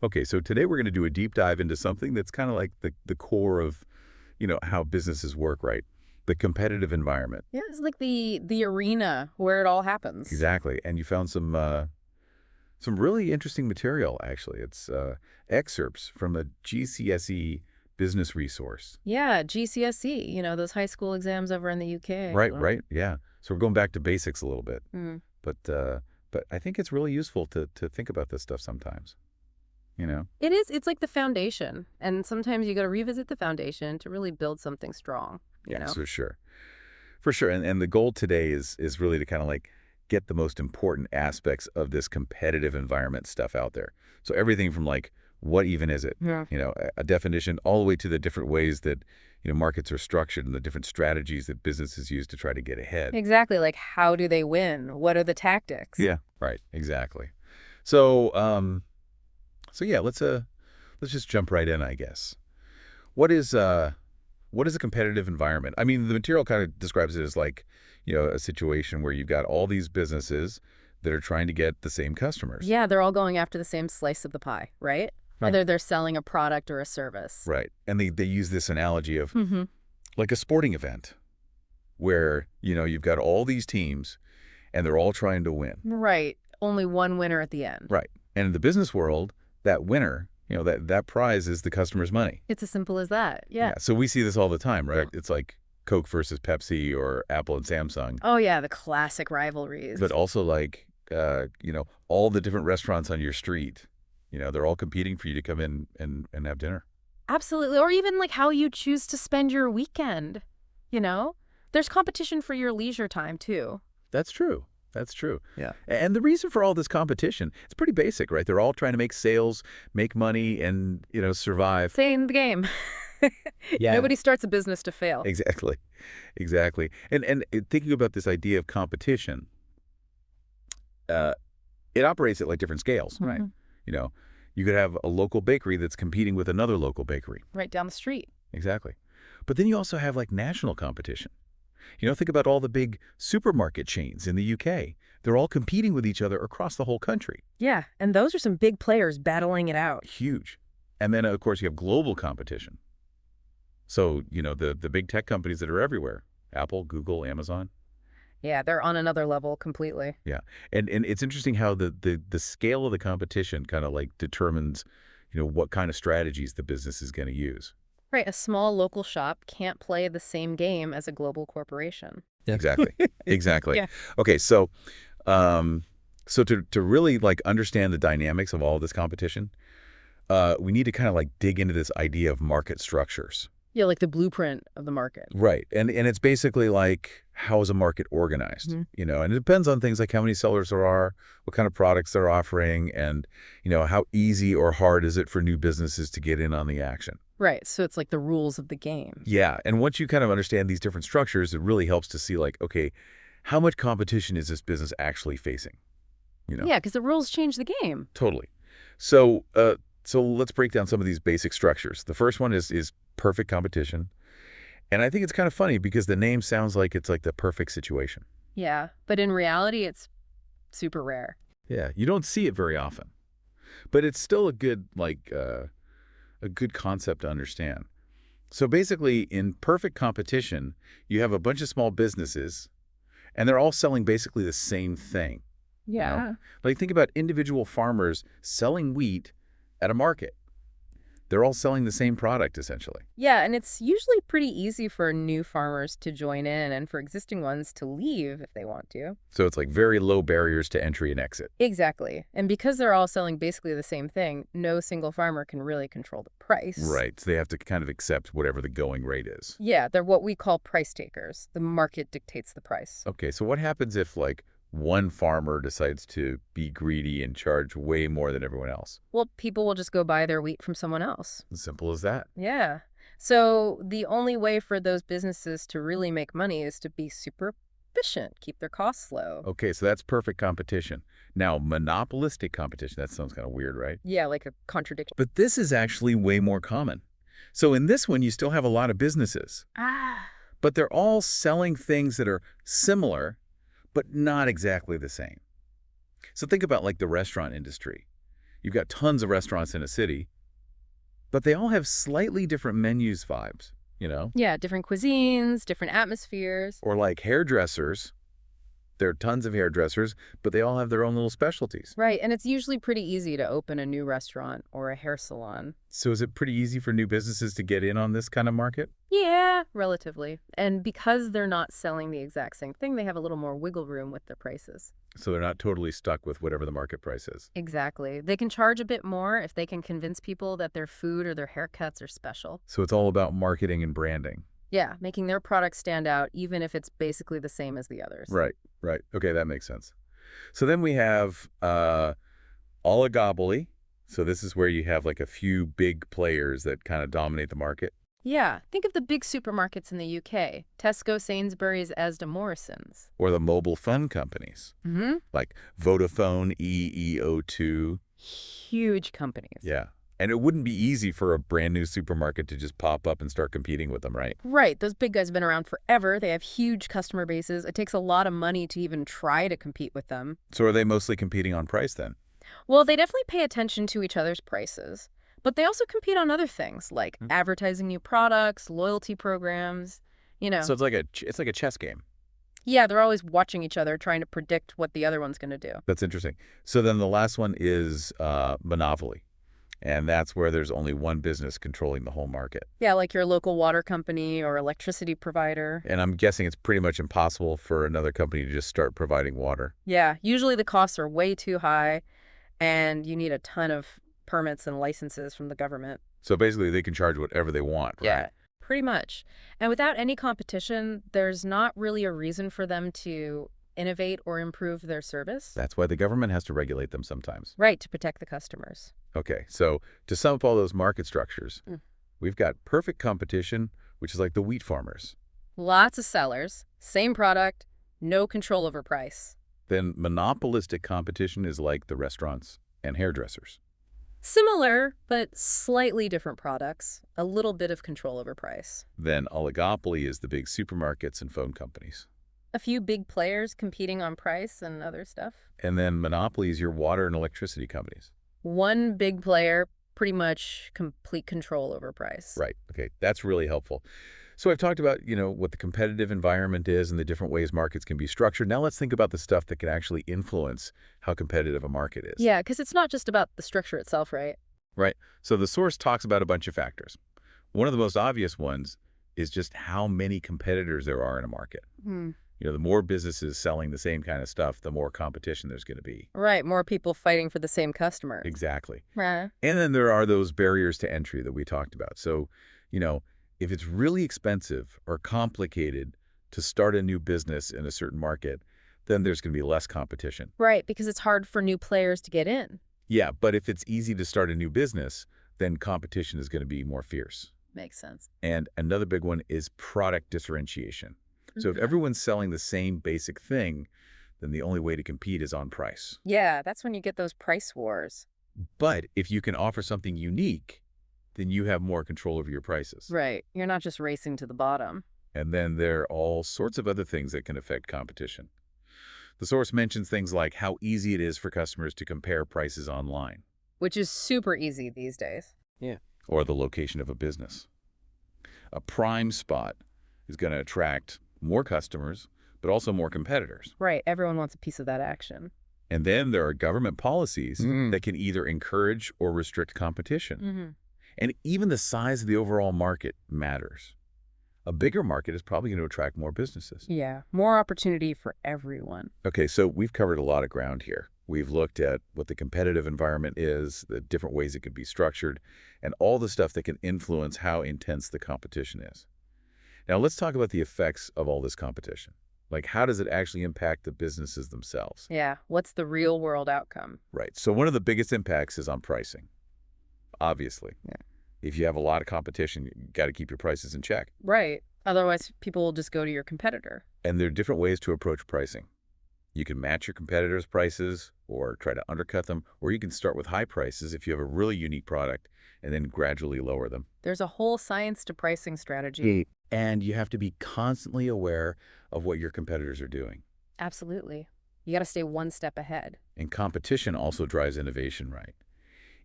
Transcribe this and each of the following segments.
Okay, so today we're going to do a deep dive into something that's kind of like the core of, how businesses work, right? The competitive environment. Yeah, it's like the arena where it all happens. Exactly. And you found some really interesting material, actually. It's excerpts from a GCSE business resource. Yeah, GCSE, those high school exams over in the UK. Right, Ugh. right. Yeah. So we're going back to basics a little bit. Mm. But I think it's really useful to think about this stuff sometimes, you know? It is. It's like the foundation. And sometimes you got to revisit the foundation to really build something strong, you Yeah, know? for sure. For sure. And the goal today is really to kind of like get the most important aspects of this competitive environment stuff out there. So everything from like, what even is it? Yeah. A definition all the way to the different ways that, markets are structured and the different strategies that businesses use to try to get ahead. Exactly. Like, how do they win? What are the tactics? Yeah. Right. Exactly. So, yeah, let's just jump right in, I guess. What is what is a competitive environment? I mean, the material kind of describes it as like, a situation where you've got all these businesses that are trying to get the same customers. Yeah, they're all going after the same slice of the pie, right? Right. Whether they're selling a product or a service. Right. And they use this analogy of Mm-hmm. like a sporting event where, you've got all these teams and they're all trying to win. Right. Only one winner at the end. Right. And in the business world, that winner, that prize is the customer's money. It's as simple as that. Yeah. Yeah. So we see this all the time, right? It's like Coke versus Pepsi or Apple and Samsung, Oh, yeah, the classic rivalries. but also like, all the different restaurants on your street, they're all competing for you to come in and have dinner. Absolutely. Or even like how you choose to spend your weekend, you know? There's competition for your leisure time, too. That's true. That's true. Yeah. And the reason for all this competition, it's pretty basic, right? They're all trying to make sales, make money, and, survive. Stay in the game. Yeah. Nobody starts a business to fail. Exactly. Exactly. And thinking about this idea of competition, it operates at like different scales, right? Mhm. You know, you could have a local bakery that's competing with another local bakery. Right down the street. Exactly. But then you also have like national competition. Think about all the big supermarket chains in the UK. They're all competing with each other across the whole country. Yeah, and those are some big players battling it out. Huge. And then, of course, you have global competition. So, the big tech companies that are everywhere, Apple, Google, Amazon. Yeah, they're on another level completely. Yeah. And it's interesting how the scale of the competition kind of like determines, what kind of strategies the business is going to use. Right, a small local shop can't play the same game as a global corporation. Yeah. Exactly. Exactly. Yeah. Okay, so to really like understand the dynamics of all of this competition, we need to kind of like dig into this idea of market structures. Yeah, like the blueprint of the market. Right. And it's basically like, how is a market organized? Mhm. And it depends on things like how many sellers there are, what kind of products they're offering, and, how easy or hard is it for new businesses to get in on the action. Right, so it's like the rules of the game. Yeah. And once you kind of understand these different structures, it really helps to see like, okay, how much competition is this business actually facing? Yeah, because the rules change the game. Totally. So let's break down some of these basic structures. The first one is perfect competition. And I think it's kind of funny because the name sounds like it's like the perfect situation. Yeah, but in reality, it's super rare. Yeah, you don't see it very often. But it's still a good a good concept to understand. So basically, in perfect competition, you have a bunch of small businesses and they're all selling basically the same thing. Yeah. Like think about individual farmers selling wheat at a market. They're all selling the same product, essentially. Yeah, and it's usually pretty easy for new farmers to join in and for existing ones to leave if they want to. So it's like very low barriers to entry and exit. Exactly. And because they're all selling basically the same thing, no single farmer can really control the price. Right. So they have to kind of accept whatever the going rate is. Yeah, they're what we call price takers. The market dictates the price. Okay, so what happens if like one farmer decides to be greedy and charge way more than everyone else? Well, people will just go buy their wheat from someone else. As simple as that. Yeah. So the only way for those businesses to really make money is to be super efficient, keep their costs low. Okay, so that's perfect competition. Now, monopolistic competition, that sounds kind of weird, right? Yeah, like a contradiction. But this is actually way more common. So in this one, you still have a lot of businesses, Ah. but they're all selling things that are similar, but not exactly the same. So think about like the restaurant industry. You've got tons of restaurants in a city, but they all have slightly different menus vibes, you know? Yeah, different cuisines, different atmospheres. Or like hairdressers. There are tons of hairdressers, but they all have their own little specialties. Right, and it's usually pretty easy to open a new restaurant or a hair salon. So is it pretty easy for new businesses to get in on this kind of market? Yeah, relatively. And because they're not selling the exact same thing, they have a little more wiggle room with their prices. So they're not totally stuck with whatever the market price is. Exactly. They can charge a bit more if they can convince people that their food or their haircuts are special. So it's all about marketing and branding. Yeah, making their product stand out even if it's basically the same as the others. Right, right. Okay, that makes sense. So then we have oligopoly. So this is where you have like a few big players that kind of dominate the market. Yeah, think of the big supermarkets in the UK. Tesco, Sainsbury's, Asda, Morrison's. Or the mobile phone companies, Mm-hmm. like Vodafone, EEO2. Huge companies. Yeah. And it wouldn't be easy for a brand new supermarket to just pop up and start competing with them, right? Right, those big guys have been around forever. They have huge customer bases. It takes a lot of money to even try to compete with them. So are they mostly competing on price then? Well, they definitely pay attention to each other's prices, but they also compete on other things like Hmm. advertising new products, loyalty programs, you know. So it's like a chess game. Yeah, they're always watching each other, trying to predict what the other one's going to do. That's interesting. So then the last one is monopoly. And that's where there's only one business controlling the whole market. Yeah, like your local water company or electricity provider. And I'm guessing it's pretty much impossible for another company to just start providing water. Yeah, usually the costs are way too high, and you need a ton of permits and licenses from the government. So basically they can charge whatever they want, right? Yeah, pretty much. And without any competition, there's not really a reason for them to innovate or improve their service. That's why the government has to regulate them sometimes. Right, to protect the customers. Okay, so to sum up all those market structures, Mm. we've got perfect competition, which is like the wheat farmers. Lots of sellers, same product, no control over price. Then monopolistic competition is like the restaurants and hairdressers. Similar, but slightly different products, a little bit of control over price. Then oligopoly is the big supermarkets and phone companies. A few big players competing on price and other stuff. And then monopoly is your water and electricity companies. One big player, pretty much complete control over price. Right. Okay. That's really helpful. So I've talked about, what the competitive environment is and the different ways markets can be structured. Now let's think about the stuff that can actually influence how competitive a market is. Yeah, because it's not just about the structure itself, right? Right. So the source talks about a bunch of factors. One of the most obvious ones is just how many competitors there are in a market. Hmm. The more businesses selling the same kind of stuff, the more competition there's going to be. Right, more people fighting for the same customers. Exactly. Right. And then there are those barriers to entry that we talked about. So, if it's really expensive or complicated to start a new business in a certain market, then there's going to be less competition. Right, because it's hard for new players to get in. Yeah, but if it's easy to start a new business, then competition is going to be more fierce. Makes sense. And another big one is product differentiation. So if Mhm. everyone's selling the same basic thing, then the only way to compete is on price. Yeah, that's when you get those price wars. But if you can offer something unique, then you have more control over your prices. Right. You're not just racing to the bottom. And then there are all sorts of other things that can affect competition. The source mentions things like how easy it is for customers to compare prices online, Which is super easy these days. or the location of a business. A prime spot is going to attract more customers, but also more competitors. Right. Everyone wants a piece of that action. And then there are government policies Mhm. that can either encourage or restrict competition. Mm-hmm. And even the size of the overall market matters. A bigger market is probably going to attract more businesses. Yeah. More opportunity for everyone. Okay, so we've covered a lot of ground here. We've looked at what the competitive environment is, the different ways it can be structured, and all the stuff that can influence how intense the competition is. Now let's talk about the effects of all this competition. Like, how does it actually impact the businesses themselves? Yeah. What's the real world outcome? Right. So one of the biggest impacts is on pricing, obviously. Yeah. If you have a lot of competition, you got to keep your prices in check. Right. Otherwise, people will just go to your competitor. And there are different ways to approach pricing. You can match your competitors' prices or try to undercut them, or you can start with high prices if you have a really unique product and then gradually lower them. There's a whole science to pricing strategy. And you have to be constantly aware of what your competitors are doing. Absolutely. You got to stay one step ahead. And competition also drives innovation, right?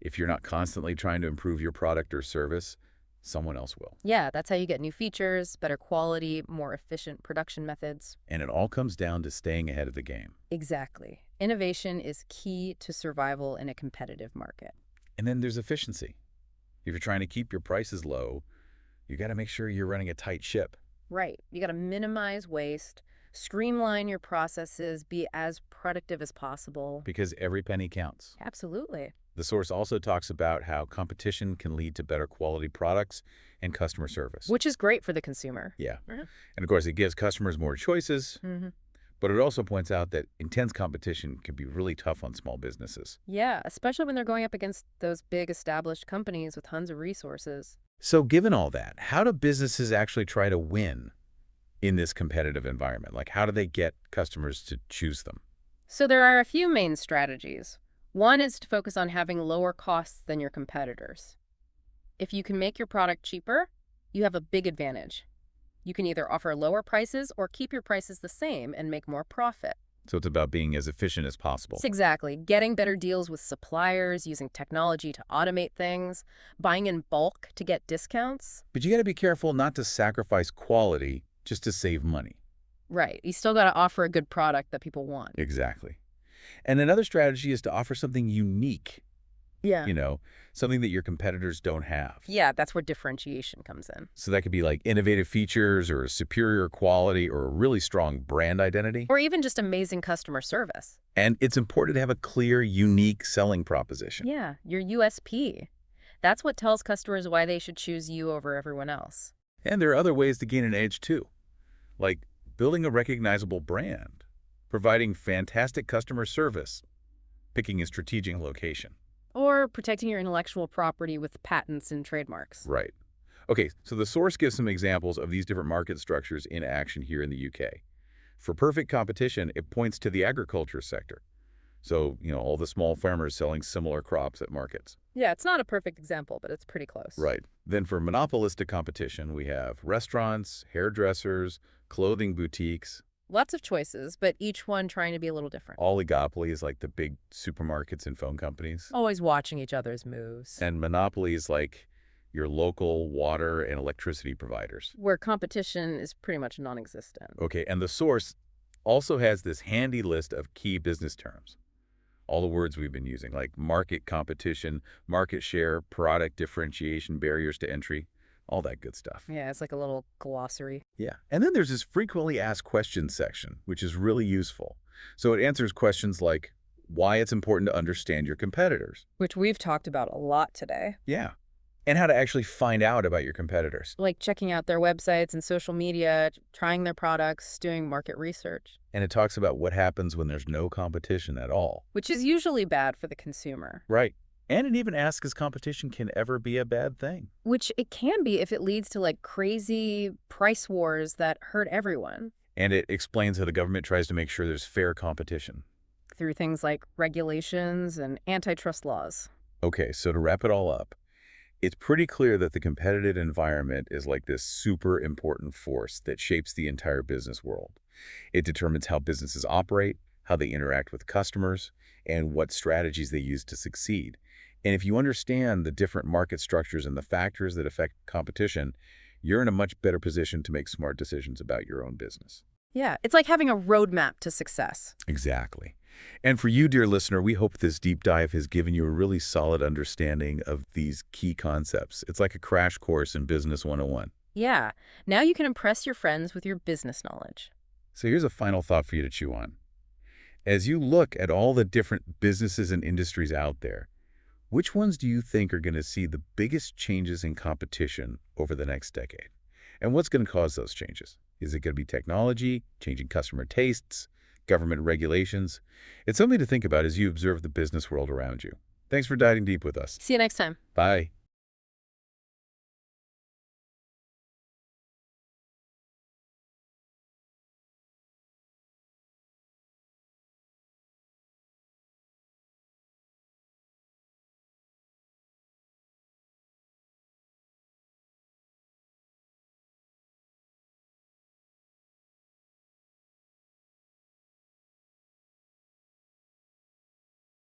If you're not constantly trying to improve your product or service, someone else will. Yeah, that's how you get new features, better quality, more efficient production methods. And it all comes down to staying ahead of the game. Exactly. Innovation is key to survival in a competitive market. And then there's efficiency. If you're trying to keep your prices low, you got to make sure you're running a tight ship. Right. You got to minimize waste, streamline your processes, be as productive as possible. Because every penny counts. Absolutely. The source also talks about how competition can lead to better quality products and customer service. Which is great for the consumer. Yeah. Mhm. And of course, it gives customers more choices, Hmm. but it also points out that intense competition can be really tough on small businesses. Yeah, especially when they're going up against those big established companies with tons of resources. So given all that, how do businesses actually try to win in this competitive environment? Like, how do they get customers to choose them? So there are a few main strategies. One is to focus on having lower costs than your competitors. If you can make your product cheaper, you have a big advantage. You can either offer lower prices or keep your prices the same and make more profit. So it's about being as efficient as possible. It's exactly getting better deals with suppliers, using technology to automate things, buying in bulk to get discounts. But you got to be careful not to sacrifice quality just to save money. Right. You still got to offer a good product that people want. Exactly. And another strategy is to offer something unique, Yeah. something that your competitors don't have. Yeah, that's where differentiation comes in. So that could be like innovative features or superior quality or a really strong brand identity. Or even just amazing customer service. And it's important to have a clear, unique selling proposition. Yeah, your USP. That's what tells customers why they should choose you over everyone else. And there are other ways to gain an edge too, like building a recognizable brand, providing fantastic customer service, picking a strategic location. Or protecting your intellectual property with patents and trademarks. Right. Okay, so the source gives some examples of these different market structures in action here in the UK. For perfect competition, it points to the agriculture sector. So, all the small farmers selling similar crops at markets. Yeah, it's not a perfect example, but it's pretty close. Right. Then for monopolistic competition, we have restaurants, hairdressers, clothing boutiques. Lots of choices, but each one trying to be a little different. Oligopolies like the big supermarkets and phone companies. Always watching each other's moves. And monopolies like your local water and electricity providers. Where competition is pretty much non-existent. Okay, and the source also has this handy list of key business terms. All the words we've been using, like market competition, market share, product differentiation, barriers to entry, all that good stuff. Yeah, it's like a little glossary. Yeah. And then there's this frequently asked questions section, which is really useful. So it answers questions like why it's important to understand your competitors. Which we've talked about a lot today. Yeah. And how to actually find out about your competitors. Like checking out their websites and social media, trying their products, doing market research. And it talks about what happens when there's no competition at all. Which is usually bad for the consumer. Right. And it even asks if competition can ever be a bad thing. Which it can be if it leads to like crazy price wars that hurt everyone. And it explains how the government tries to make sure there's fair competition. Through things like regulations and antitrust laws. Okay, so to wrap it all up, it's pretty clear that the competitive environment is like this super important force that shapes the entire business world. It determines how businesses operate, how they interact with customers, and what strategies they use to succeed. And if you understand the different market structures and the factors that affect competition, you're in a much better position to make smart decisions about your own business. Yeah, it's like having a roadmap to success. Exactly. And for you, dear listener, we hope this deep dive has given you a really solid understanding of these key concepts. It's like a crash course in Business 101. Yeah, now you can impress your friends with your business knowledge. So here's a final thought for you to chew on. As you look at all the different businesses and industries out there, which ones do you think are going to see the biggest changes in competition over the next decade? And what's going to cause those changes? Is it going to be technology, changing customer tastes, government regulations? It's something to think about as you observe the business world around you. Thanks for diving deep with us. See you next time. Bye.